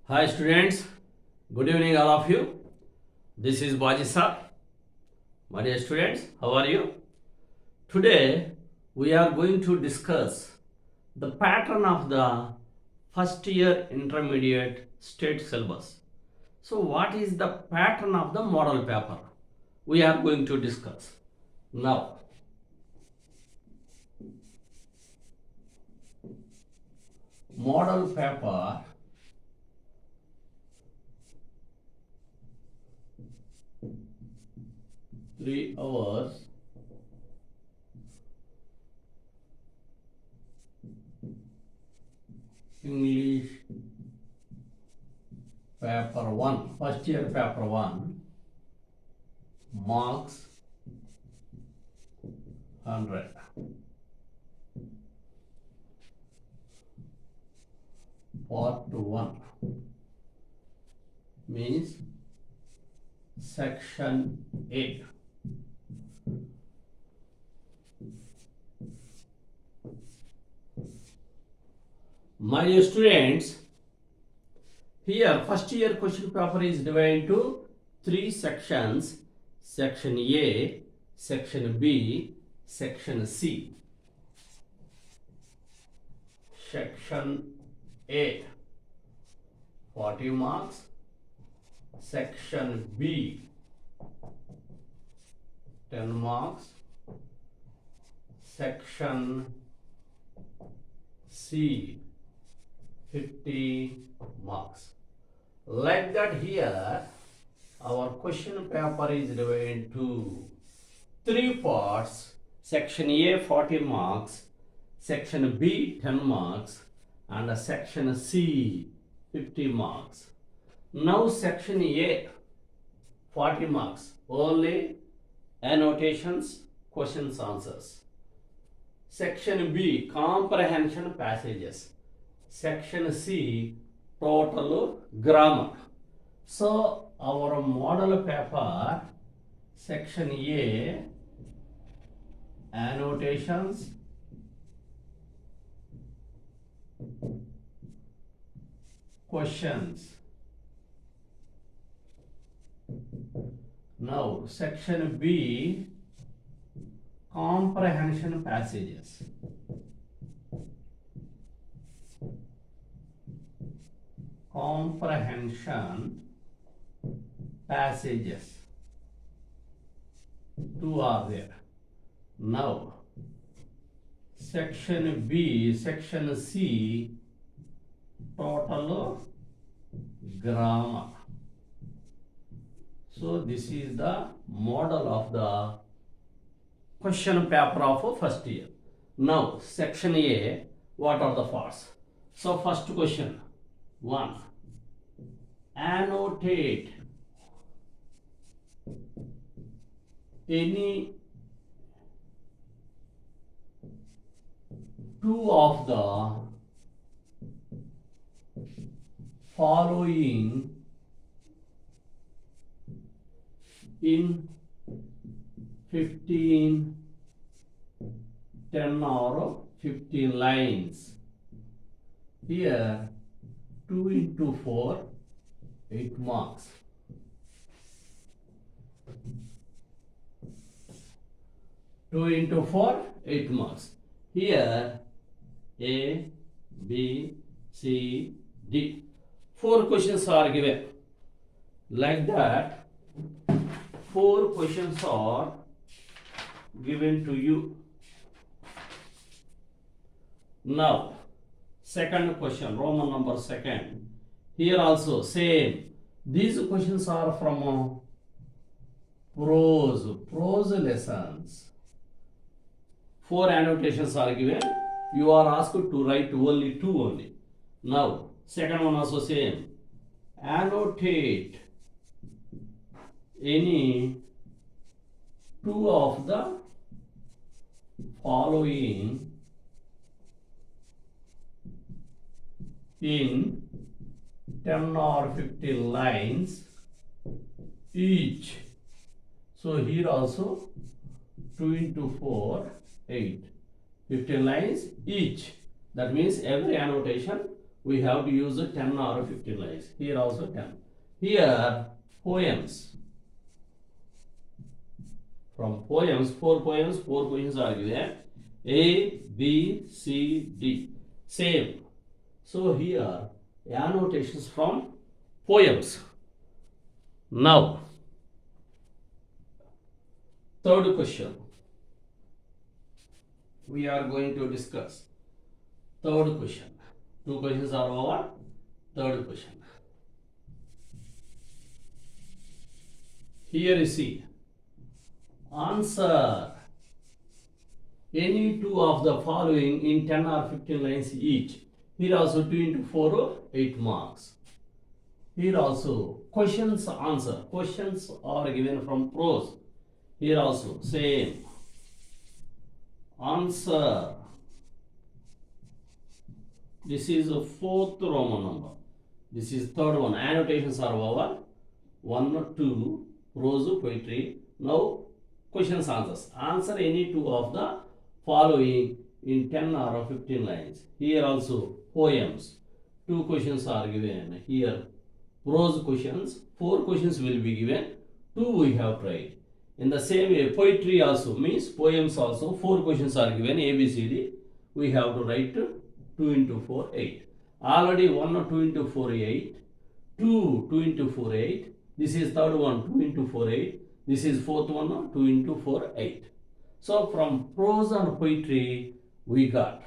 Hi students, good evening all of you. This is Baji sir. My dear students, how are you? Today we are going to discuss the pattern of the first year intermediate state syllabus. So what is the pattern of the model paper? We are going to discuss. Now, model paper 3 hours English paper 1, first year paper 1, marks 100. Part 1 means section A. My dear students, here first year question paper is divided into 3 sections: section A, section B, section C. Section A 40 marks, section B 10 marks, section C 50 marks. Like that, here our question paper is divided into 3 parts: section A 40 marks, section B 10 marks, and section C 50 marks. Now section A 40 marks, only annotations, questions, answers. Section B comprehension passages. Section C total grammar. So our model paper, section A annotations, questions. Now section B comprehension passages. Comprehension passages. 2 are there. Now section B, section C total grammar. So this is the model of the question paper of first year. Now section A, what are the parts? So first question 1, annotate any 2 of the following in 15, 10 or 15 lines. Here 2 into 4, 8 marks. 2 into 4, 8 marks. Here A, B, C, D. 4 questions are given. Like that, 4 questions are given to you. Now, second question, Roman number second. Here also same. These questions are from prose lessons. 4 annotations are given. You are asked to write only 2 only. Now, second one also same. Annotate any 2 of the following in 10 or 15 lines each. So here also 2 into 4, 8. 15 lines each. That means every annotation we have to use 10 or 15 lines. Here also 10. Here poems. From poems, four questions are given. A, B, C, D. Same. So here annotations from poems. Now, third question. We are going to discuss. Third question. Two questions are over. Third question. Here you see. Answer any two of the following in 10 or 15 lines each. Here also 2 into 4, 8 marks. Here also questions answer. Questions are given from prose. Here also same. Answer. This is a fourth Roman number. This is third one. Annotations are over. 1, 2, prose, poetry. Now questions answers. Answer any two of the following in 10 or 15 lines. Here also poems. Two questions are given. Here prose questions. 4 questions will be given. 2 we have tried. In the same way, poetry also means poems also. 4 questions are given. A, B, C, D. We have to write 2 into 4, 8. Already 1 or 2 into 4, 8. 2 into 4, 8. This is third one, 2 into 4, 8. This is fourth one, 2 into 4, 8. So from prose and poetry we got.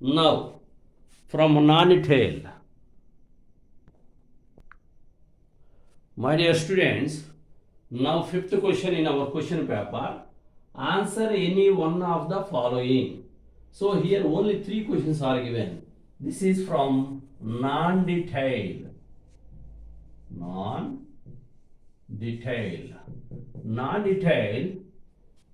Now from non-detailed. My dear students, now fifth question in our question paper. Answer any one of the following. So here only 3 questions are given. This is from non-detailed. Non-detailed. Non-detailed.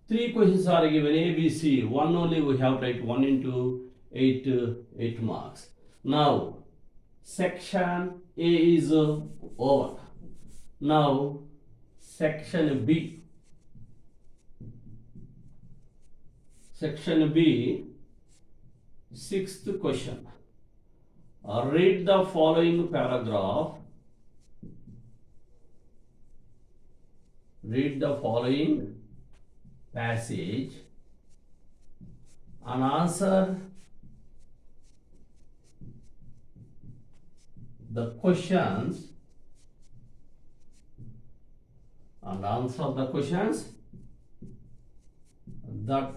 3 questions are given. A, B, C. One only we have to write 1 into 8 marks. Now section A is over. Now section B. Section B, 6th question. Read the following paragraph. Read the following passage and answer the questions that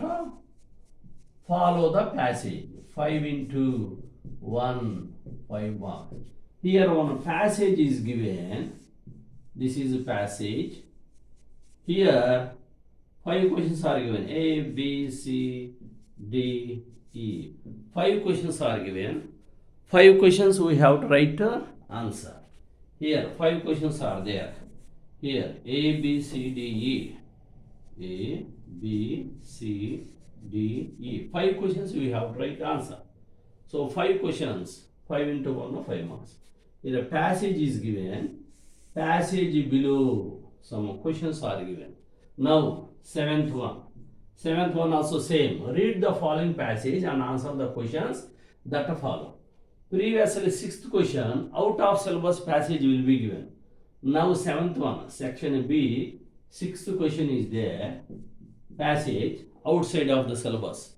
follow the passage. 5 into 1, 5 marks. Here one passage is given. This is a passage. Here 5 questions are given. A, B, C, D, E. 5 questions are given. 5 questions we have to write answer. Here 5 questions are there. Here A, B, C, D, E. A, B, C, D, E. 5 questions we have to write answer. So 5 questions. 5 into 1, 5 marks. Here a passage is given. Passage below some questions are given. Now 7th one. 7th one also same. Read the following passage and answer the questions that follow. Previously 6th question, out of syllabus passage will be given. Now 7th one, section B, 6th question is there. Passage outside of the syllabus.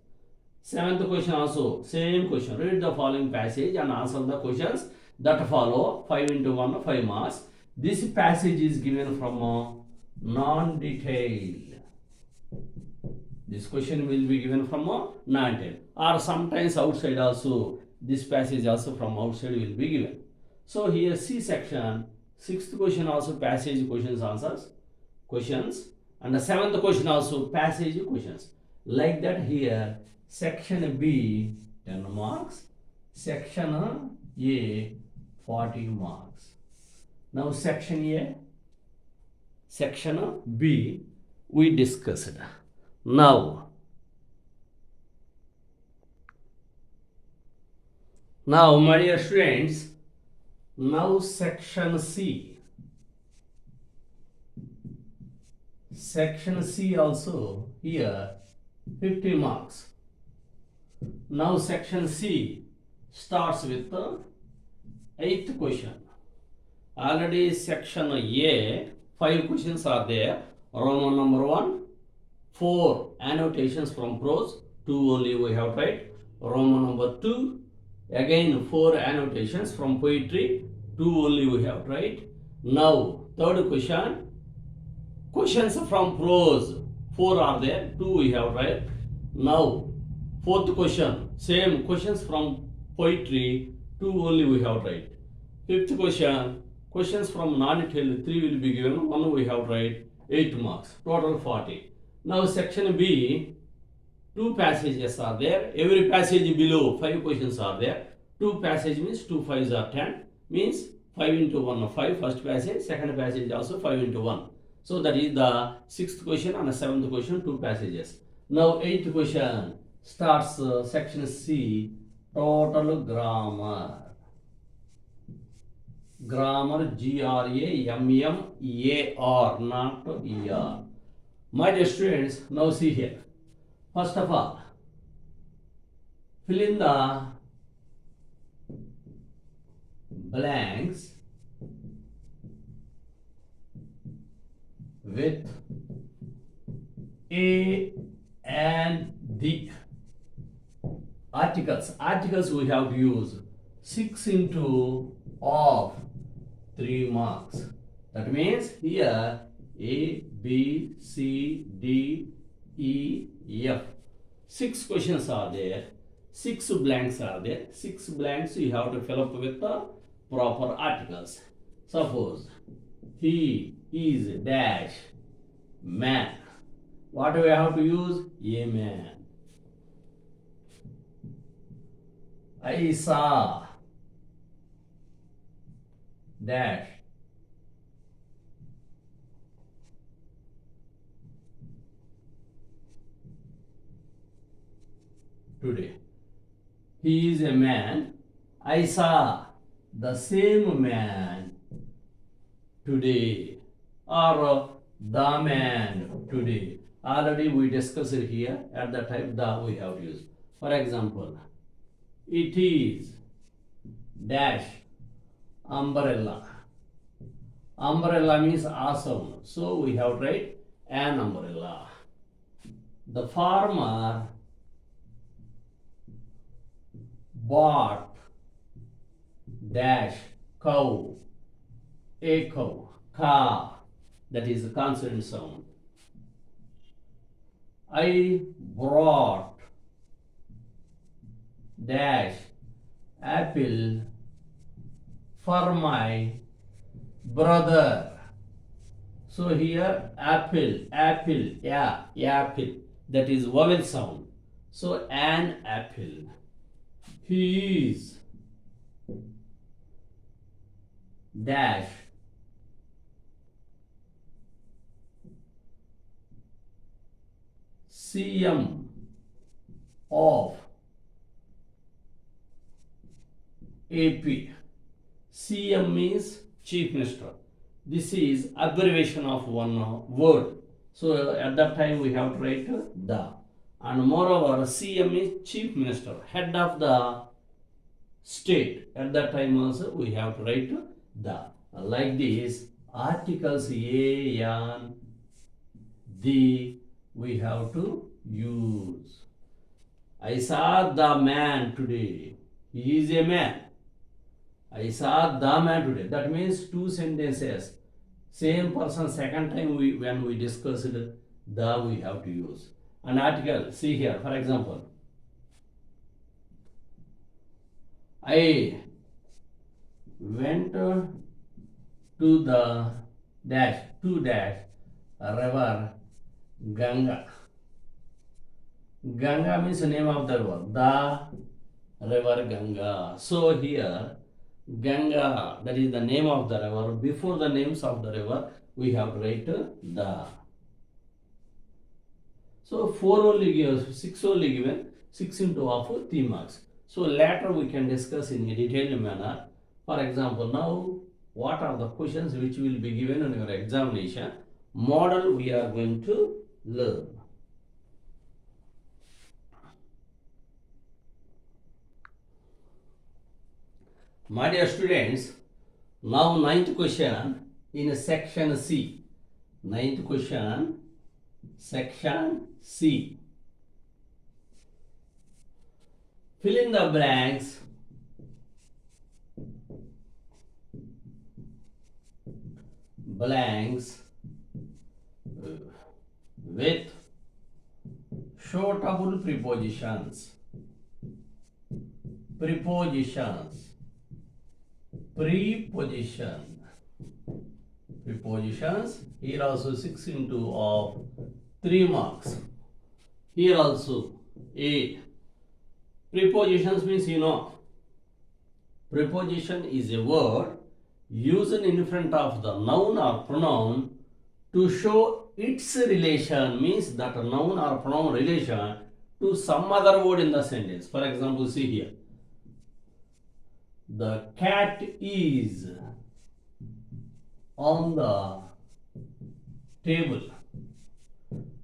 7th question also same question. Read the following passage and answer the questions that follow. 5 into 1, 5 marks. This passage is given from non-detailed. This question will be given from non-detailed. Or sometimes outside also. This passage also from outside will be given. So here C section, 6th question also passage questions answers. Questions. And the 7th question also passage questions. Like that here, section B 10 marks. Section A 40 marks. Now section A, section B we discussed. Now my dear students, now section C. Section C also here 50 marks. Now section C starts with Eighth question. Already section A, 5 questions are there. Roman number 1, 4 annotations from prose, 2 only we have tried. Roman number 2, again 4 annotations from poetry, 2 only we have tried. Now, third question, questions from prose, 4 are there, 2 we have tried. Now, fourth question, same questions from poetry, 2 only we have tried. Fifth question, questions from non-detailed, 3 will be given, 1 we have tried, 8 marks, total 40. Now section B, 2 passages are there, every passage below 5 questions are there. 2 passage means 2 5s are 10, means 5 into 1 5, first passage, second passage also 5 into 1. So that is the 6th question and the 7th question, 2 passages. Now 8th question starts section C, total grammar. Grammar, G-R-A-M-M-A-R, not E-R. My dear students, now see here. First of all, fill in the blanks with A and the articles. Articles we have to use 6 into of 3 marks. That means here A, B, C, D, E, F. 6 questions are there. 6 blanks are there. 6 blanks you have to fill up with the proper articles. Suppose he is dash man. What do we have to use? A man. I saw dash today. He is a man. I saw the same man today, or the man today. Already we discussed it here. At the time the we have used. For example, it is dash umbrella. Umbrella means awesome. So we have to write an umbrella. The farmer bought dash cow, a cow, ka, that is the consonant sound. I brought dash apple for my brother. So here apple, apple, yeah, apple, that is vowel sound. So an apple. He is dash CM of AP. CM means Chief Minister. This is abbreviation of one word. So at that time we have to write the. And moreover, CM is Chief Minister, head of the state. At that time also we have to write the. Like this, articles A and the we have to use. I saw the man today. He is a man. I saw the man today. That means 2 sentences. Same person, second time when we discussed the we have to use. An article, see here, for example, I went to the dash, river Ganga. Ganga means the name of the river, the river Ganga. So here, Ganga, that is the name of the river. Before the names of the river, we have to write the. So 4 only gives, 6 only given, 6 into of 3 marks. So later we can discuss in a detailed manner. For example, now what are the questions which will be given in your examination? Model we are going to learn. My dear students, now ninth question in section C. Ninth question, section C. Fill in the blanks with shortable prepositions. Prepositions. Here also 6 into of 3 marks. Here also 8. Prepositions means preposition is a word used in front of the noun or pronoun to show its relation, means that noun or pronoun relation to some other word in the sentence. For example, see here. The cat is on the table.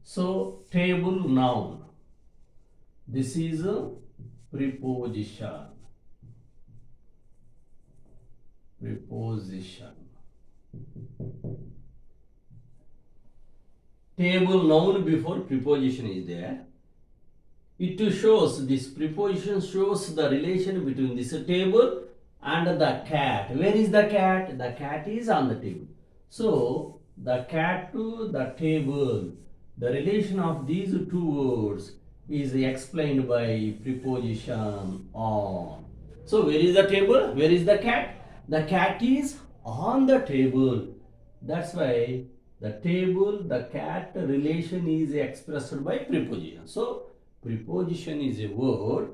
So, table noun. This is a preposition. Table noun before preposition is there. It shows, this preposition shows the relation between this table and the cat. Where is the cat? The cat is on the table. So, the cat to the table. The relation of these two words is explained by preposition on. So, where is the table? Where is the cat? The cat is on the table. That's why the table, the cat relation is expressed by preposition. So, preposition is a word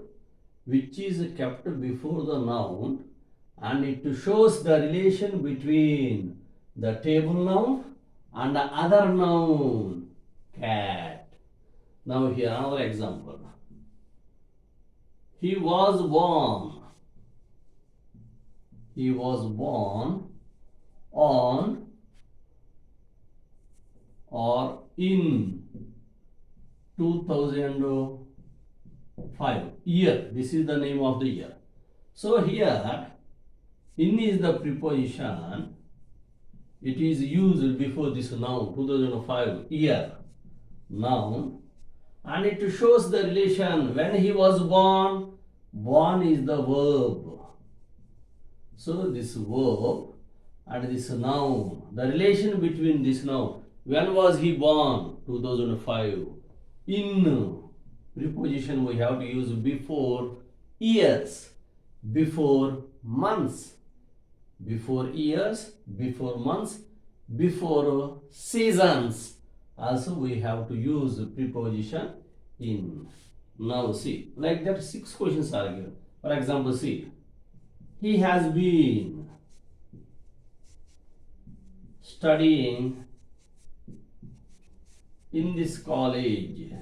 which is kept before the noun and it shows the relation between the table noun and the other noun, cat. Now here another example. He was born on or in 2005 year. This is the name of the year. So here in is the preposition. It is used before this noun, 2005 year noun, and it shows the relation when he was born. Born is the verb. So this verb and this noun, the relation between this noun, when was he born? 2005. In preposition we have to use before years, before months, before years, before months, before seasons. Also we have to use preposition in. Now see, like that 6 questions are given. For example, see, he has been studying in this college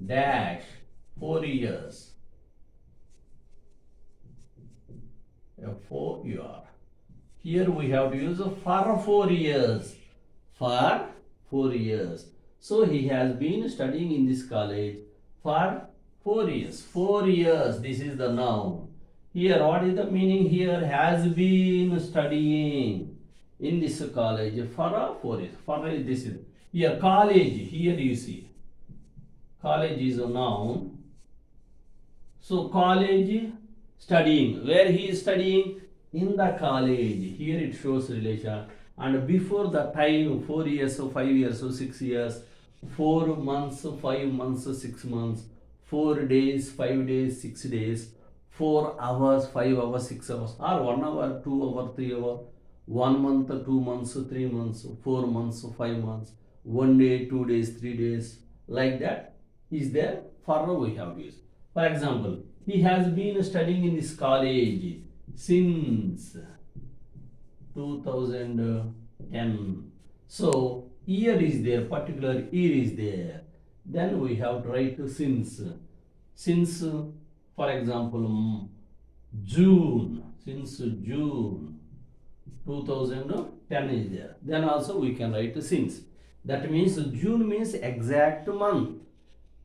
dash 4 years. 4 year. Here we have to use for 4 years. For 4 years. So he has been studying in this college for 4 years. 4 years. This is the noun. Here, what is the meaning here? Has been studying in this college for 4 years. For this is here college. Here you see, college is a noun. So college, studying. Where he is studying? In the college. Here it shows relation. And before the time, 4 years, so 5 years, so 6 years, 4 months, 5 months, 6 months, 4 days, 5 days, 6 days, 4 hours, 5 hours, 6 hours, or 1 hour, 2 hour, 3 hour, 1 month, 2 months, 3 months, 4 months, 5 months, 1 day, 2 days, 3 days, like that is there. For now we have used. For example, he has been studying in this college since 2010. So year is there, particular year is there. Then we have to write since. Since, for example, June. Since June 2010 is there. Then also we can write since. That means June means exact month.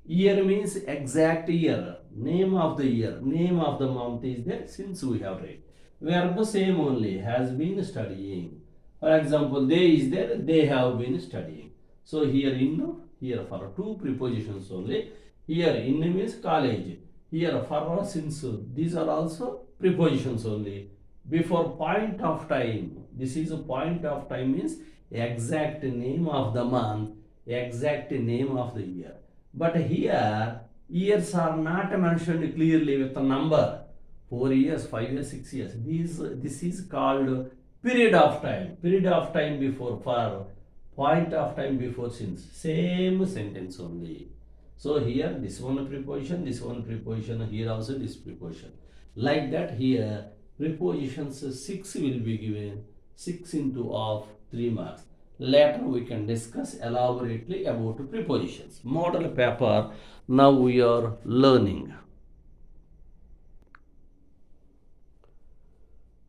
Year means exact year. Name of the year, name of the month is there since we have read. Verb same only, has been studying. For example, they is there, they have been studying. So here in, here for two prepositions only. Here in means college. Here for since, these are also prepositions only. Before point of time, this is a point of time means exact name of the month, exact name of the year. But here years are not mentioned clearly with a number. 4 years, 5 years, 6 years. This is called period of time. Period of time before for, point of time before since. Same sentence only. So here this one preposition, here also this preposition. Like that here prepositions 6 will be given, 6 into of 3 marks. Later we can discuss elaborately about prepositions. Model paper now we are learning.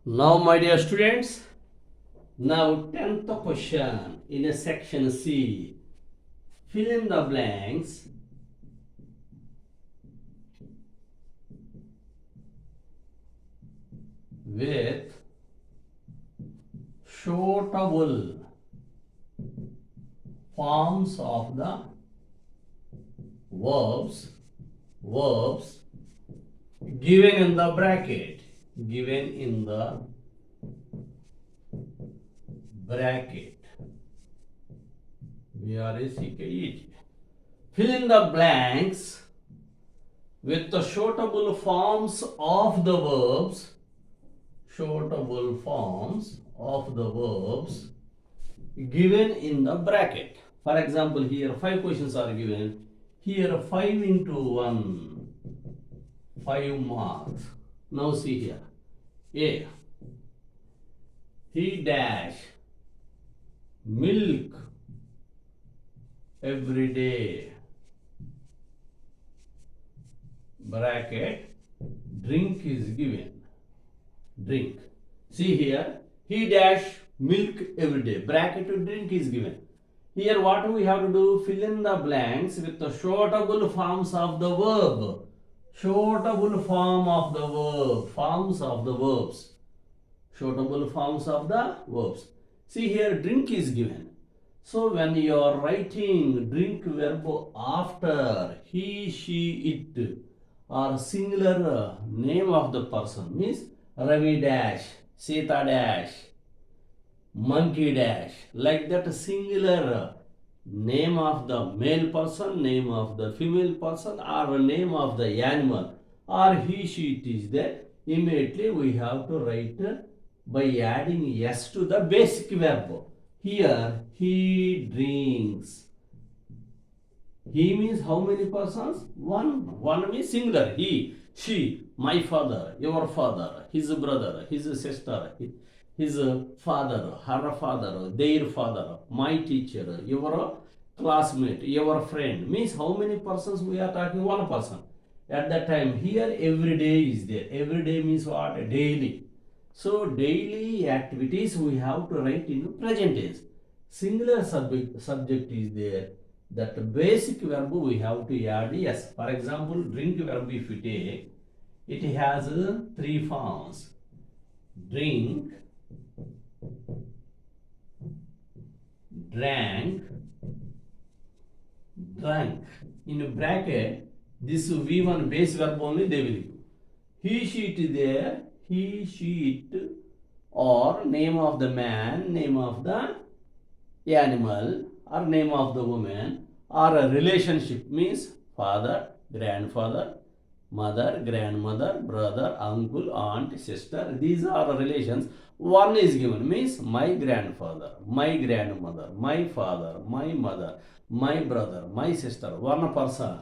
Now my dear students, now 10th question in a section C. Fill in the blanks with suitable forms of the verbs given in the bracket. Given in the bracket. BRACKET. Fill in the blanks with the suitable forms of the verbs. Suitable forms of the verbs given in the bracket. For example, here 5 questions are given. Here 5 into 1, 5 marks. Now see here. A. He dash milk every day. Bracket. Drink is given. Drink. See here. He dash milk every day. Bracket to drink is given. Here what we have to do? Fill in the blanks with the suitable forms of the verb. Suitable form of the verb. Forms of the verbs. Suitable forms of the verbs. See here drink is given. So when you are writing drink verb after he, she, it or singular name of the person means Ravi dash, Sita dash, monkey dash, like that singular name of the male person, name of the female person or name of the animal or he, she, it is there, immediately we have to write by adding s to the basic verb. Here he drinks. He means how many persons? One. One means singular. He, she, my father, your father, his brother, his sister, his father, her father, their father, my teacher, your classmate, your friend. Means how many persons we are talking? One person. At that time, here every day is there. Every day means what? Daily. So daily activities we have to write in present tense. Singular subject is there. That basic verb we have to add yes. For example, drink verb if you take, it has 3 forms. Drink, drank, drank. In bracket, this V1 base verb only they will give. He, she, it there, he, she, it, or name of the man, name of the animal, or name of the woman, or a relationship means father, grandfather, mother, grandmother, brother, uncle, aunt, sister. These are relations. One is given means my grandfather, my grandmother, my father, my mother, my brother, my sister. One person.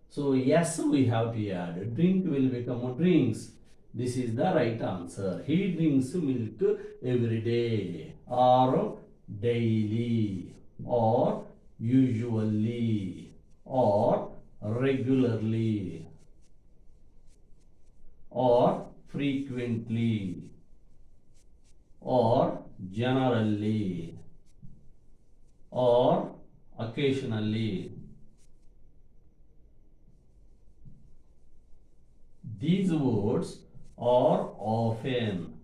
So yes, we have to add. Drink will become drinks. This is the right answer. He drinks milk every day or daily or usually or regularly or frequently or generally or occasionally These words are often,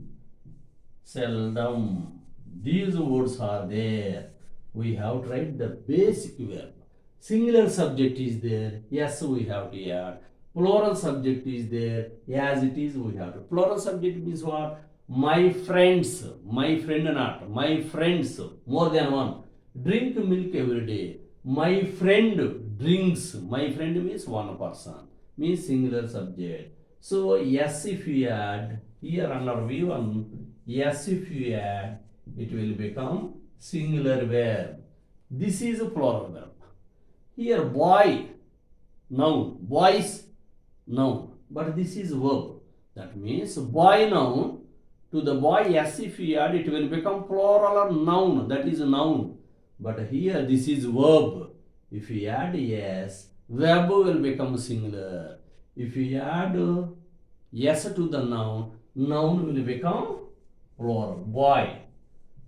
seldom. These words are there. We have to write the basic verb. Singular subject is there. Yes, we have to add. Plural subject is there. As it is, we have to. Plural subject means what? My friends. My friend not. My friends. More than one. Drink milk every day. My friend drinks. My friend means one person. Means singular subject. So yes, if you add here under V1, yes, if you add, it will become singular verb. This is a plural verb. Here boy, noun, boys, noun, but this is verb. That means boy noun, to the boy yes, if you add, it will become plural or noun, that is a noun. But here this is verb. If you add yes, verb will become singular. If you add yes to the noun, noun will become plural. Boy,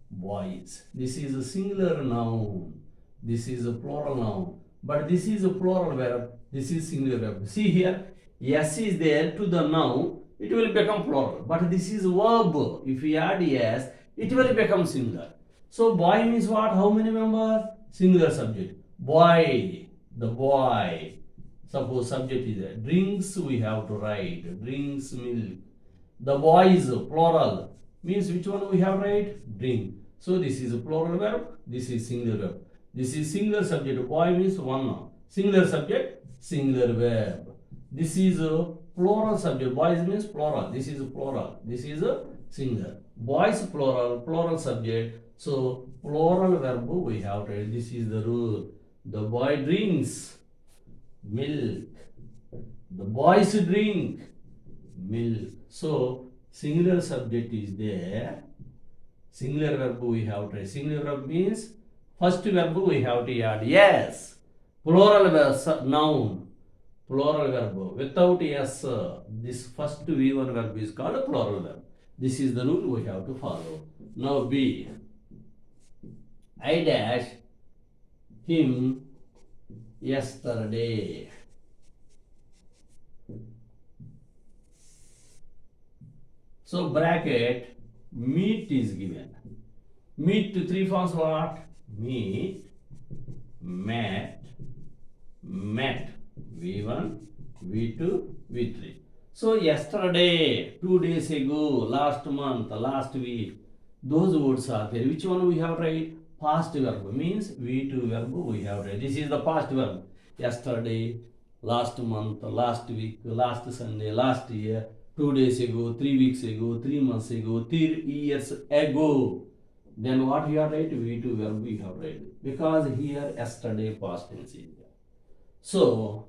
boys. This is a singular noun. This is a plural noun. But this is a plural verb. This is singular verb. See here, yes is there to the noun, it will become plural. But this is verb. If we add yes, it will become singular. So boy means what? How many members? Singular subject. Boy, the boy. Suppose subject is there. Drinks we have to write. Drinks milk. The boys, plural. Means which one we have to write? Drink. So this is a plural verb. This is singular verb. This is singular subject. Boy means one noun. Singular subject, singular verb. This is a plural subject. Boys means plural. This is a plural. This is a singular. Boys plural, plural subject. So plural verb we have to write. This is the rule. The boy drinks milk. The boys drink milk. So singular subject is there. Singular verb we have to write. Singular verb means first verb we have to add yes. Plural verb, noun. Plural verb. Without yes, this first V1 verb is called a plural verb. This is the rule we have to follow. Now B. I dash him yesterday. So bracket meet is given. Meet to three forms what? Meet, met, met. V1, V2, V3. So yesterday, 2 days ago, last month, last week, those words are there. Which one we have to write? Past verb means V2 verb we have to write. This is the past verb. Yesterday, last month, last week, last Sunday, last year, 2 days ago, 3 weeks ago, 3 months ago, 3 years ago. Then what you have to write? V2 verb we have to write. Because here yesterday past tense is there. So,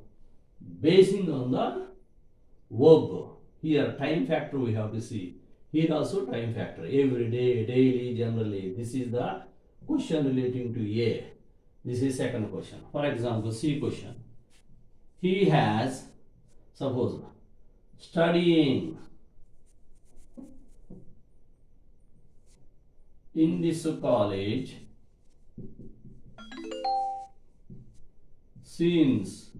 basing on the verb, here time factor we have to see. Here also time factor. Every day, daily, generally. This is the question relating to A. This is second question. For example, C question. He has, suppose, studying in this college since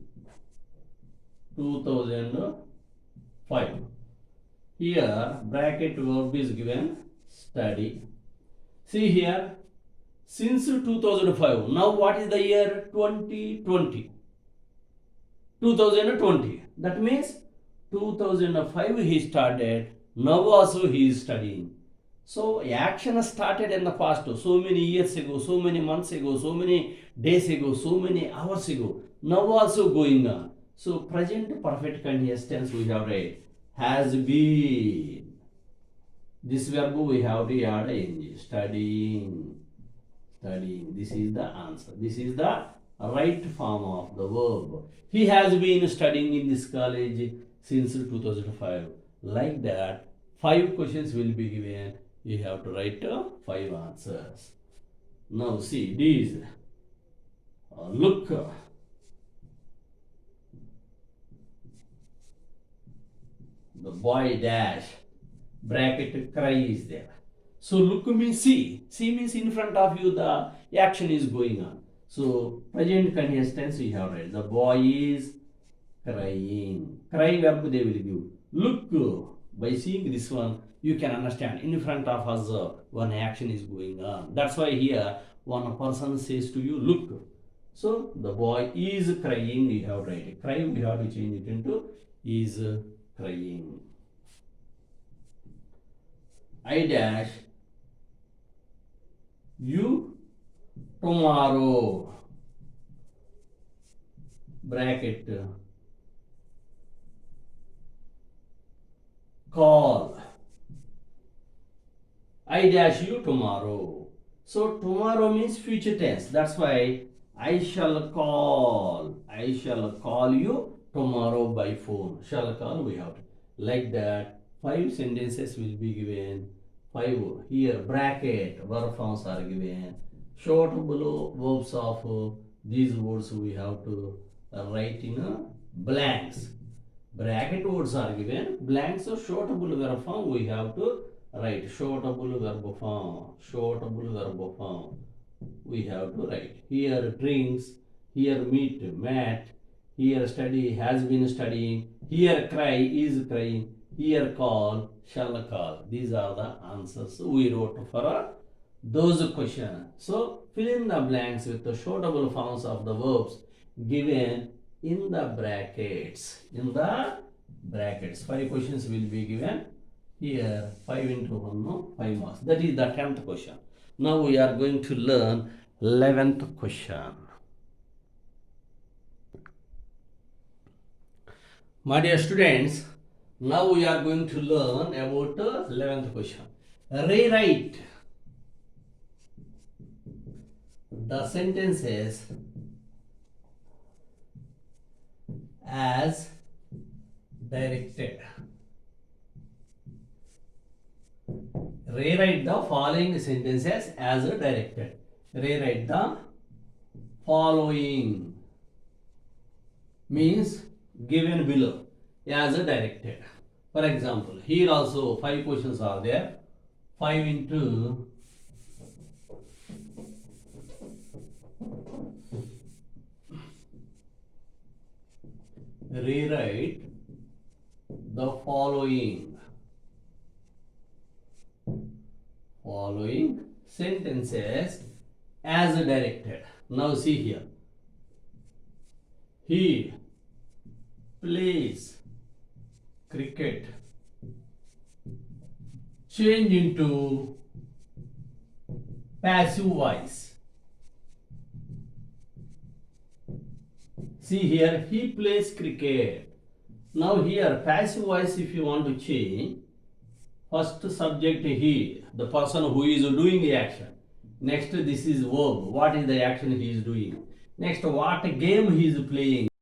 2005. Here bracket verb is given study. See here, since 2005. Now what is the year? 2020. 2020. That means 2005 he started. Now also he is studying. So action started in the past. So many years ago, so many months ago, so many days ago, so many hours ago. Now also going on. So present perfect continuous tense we have read has been. This verb we have to add ing. Studying. Studying. This is the answer. This is the right form of the verb. He has been studying in this college since 2005. Like that, 5 questions will be given. You have to write 5 answers. Now see these. Look. The boy dash. Bracket cry is there. So look means see. See means in front of you the action is going on. So present continuous tense we have read. The boy is crying. Cry verb they will give. By seeing this one, you can understand in front of us one action is going on. That's why here one person says to you, look. So the boy is crying, you have to write it. Cry, we have to change it into is crying. I dash you tomorrow. Bracket. Call. I dash you tomorrow. So tomorrow means future tense. That's why I shall call. I shall call you tomorrow by phone. Shall call, we have to. Like that, 5 sentences will be given. 5 here bracket verb forms are given. Short below verbs of these words we have to write in blanks. Bracket words are given. Blanks of shortable verb form we have to write. Shortable verb form. Shortable verb form we have to write. Here drinks. Here meet, met. Here study, has been studying. Here cry, is crying. Here call, shall call. These are the answers we wrote for those questions. So fill in the blanks with the shortable forms of the verbs given in the brackets. In the brackets. 5 questions will be given. Here 5 into 1, no, 5 marks. That is the 10th question. Now we are going to learn 11th question. My dear students, now we are going to learn about the 11th question. Rewrite the sentences as directed. Rewrite the following sentences as directed. Rewrite the following means given below as directed. For example, here also 5 questions are there. 5 into rewrite the following sentences as directed. Now see here. He plays cricket. Change into passive voice. See here, he plays cricket. Now here, passive voice if you want to change, first subject he, the person who is doing the action. Next, this is verb. What is the action he is doing? Next, what game he is playing?